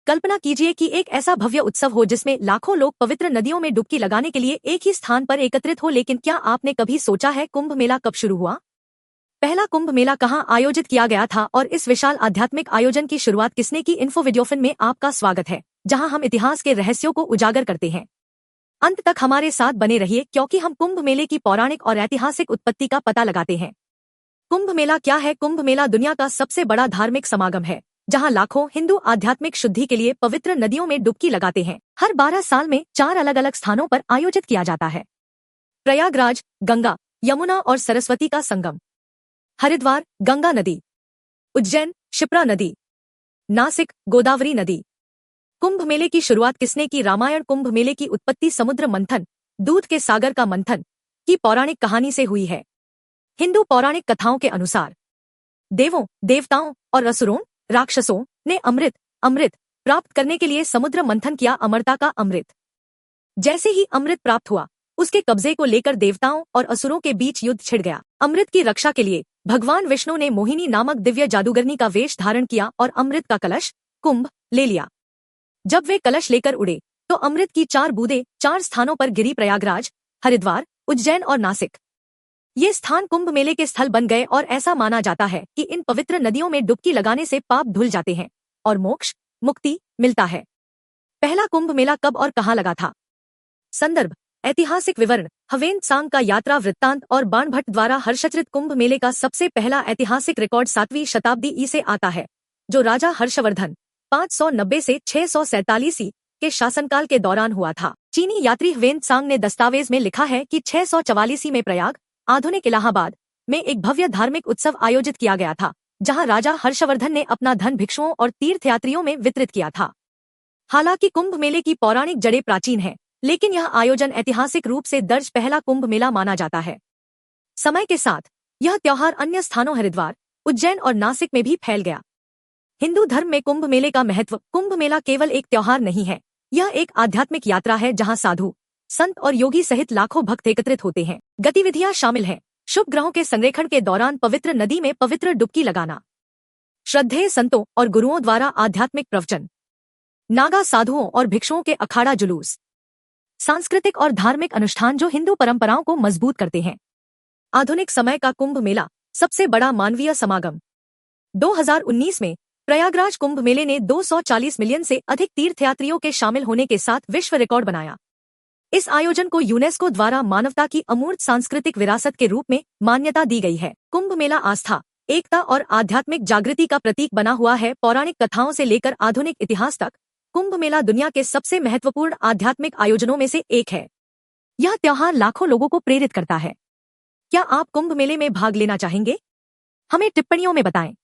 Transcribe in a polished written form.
कल्पना कीजिए कि एक ऐसा भव्य उत्सव हो जिसमें लाखों लोग पवित्र नदियों में डुबकी लगाने के लिए एक ही स्थान पर एकत्रित हो। लेकिन क्या आपने कभी सोचा है कुंभ मेला कब शुरू हुआ? पहला कुंभ मेला कहाँ आयोजित किया गया था और इस विशाल आध्यात्मिक आयोजन की शुरुआत किसने की? इन्फो वीडियोफिन में आपका स्वागत है, जहां हम इतिहास के रहस्यों को उजागर करते हैं। अंत तक हमारे साथ बने रहिए, क्योंकि हम कुंभ मेले की पौराणिक और ऐतिहासिक उत्पत्ति का पता लगाते हैं। कुंभ मेला क्या है? कुंभ मेला दुनिया का सबसे बड़ा धार्मिक समागम है, जहां लाखों हिंदू आध्यात्मिक शुद्धि के लिए पवित्र नदियों में डुबकी लगाते हैं। हर 12 साल में 4 अलग अलग स्थानों पर आयोजित किया जाता है। प्रयागराज, गंगा, यमुना और सरस्वती का संगम। हरिद्वार, गंगा नदी। उज्जैन, क्षिप्रा नदी। नासिक, गोदावरी नदी। कुंभ मेले की शुरुआत किसने की? रामायण। कुंभ मेले की उत्पत्ति समुद्र मंथन, दूध के सागर का मंथन की पौराणिक कहानी से हुई है। हिंदू पौराणिक कथाओं के अनुसार देवों, देवताओं और असुरों, राक्षसों ने अमृत प्राप्त करने के लिए समुद्र मंथन किया। अमरता का अमृत। जैसे ही अमृत प्राप्त हुआ, उसके कब्जे को लेकर देवताओं और असुरों के बीच युद्ध छिड़ गया। अमृत की रक्षा के लिए भगवान विष्णु ने मोहिनी नामक दिव्य जादूगरनी का वेश धारण किया और अमृत का कलश कुंभ ले लिया। जब वे कलश लेकर उड़े तो अमृत की 4 बूंदें 4 स्थानों पर गिरी: प्रयागराज, हरिद्वार, उज्जैन और नासिक। ये स्थान कुंभ मेले के स्थल बन गए और ऐसा माना जाता है कि इन पवित्र नदियों में डुबकी लगाने से पाप धुल जाते हैं और मोक्ष, मुक्ति मिलता है। पहला कुंभ मेला कब और कहां लगा था? संदर्भ: ऐतिहासिक विवरण, ह्वेन त्सांग का यात्रा वृत्तांत और बाणभट्ट द्वारा हर्षचरित। कुंभ मेले का सबसे पहला ऐतिहासिक रिकॉर्ड 7वीं शताब्दी ई से आता है, जो राजा हर्षवर्धन 590 से 647 ई के शासनकाल के दौरान हुआ था। चीनी यात्री ह्वेन त्सांग ने दस्तावेज में लिखा है कि 644 में प्रयाग, आधुनिक इलाहाबाद में एक भव्य धार्मिक उत्सव आयोजित किया गया था, जहां राजा हर्षवर्धन ने अपना धन भिक्षुओं और तीर्थयात्रियों में वितरित किया था। हालांकि कुंभ मेले की पौराणिक जड़ें प्राचीन हैं, लेकिन यह आयोजन ऐतिहासिक रूप से दर्ज पहला कुंभ मेला माना जाता है। समय के साथ यह त्योहार अन्य स्थानों हरिद्वार, उज्जैन और नासिक में भी फैल गया। हिंदू धर्म में कुंभ मेले का महत्व। कुंभ मेला केवल एक त्योहार नहीं है, यह एक आध्यात्मिक यात्रा है जहां साधु, संत और योगी सहित लाखों भक्त एकत्रित होते हैं। गतिविधियां शामिल हैं: शुभ ग्रहों के संरेखण के दौरान पवित्र नदी में पवित्र डुबकी लगाना, श्रद्धेय संतों और गुरुओं द्वारा आध्यात्मिक प्रवचन, नागा साधुओं और भिक्षुओं के अखाड़ा जुलूस, सांस्कृतिक और धार्मिक अनुष्ठान जो हिंदू परंपराओं को मजबूत करते हैं। आधुनिक समय का कुंभ मेला सबसे बड़ा मानवीय समागम। 2019 में प्रयागराज कुंभ मेले ने 240 मिलियन से अधिक तीर्थयात्रियों के शामिल होने के साथ विश्व रिकॉर्ड बनाया। इस आयोजन को यूनेस्को द्वारा मानवता की अमूर्त सांस्कृतिक विरासत के रूप में मान्यता दी गई है। कुंभ मेला आस्था, एकता और आध्यात्मिक जागृति का प्रतीक बना हुआ है। पौराणिक कथाओं से लेकर आधुनिक इतिहास तक, कुंभ मेला दुनिया के सबसे महत्वपूर्ण आध्यात्मिक आयोजनों में से एक है। यह त्योहार लाखों लोगों को प्रेरित करता है। क्या आप कुंभ मेले में भाग लेना चाहेंगे? हमें टिप्पणियों में बताएं।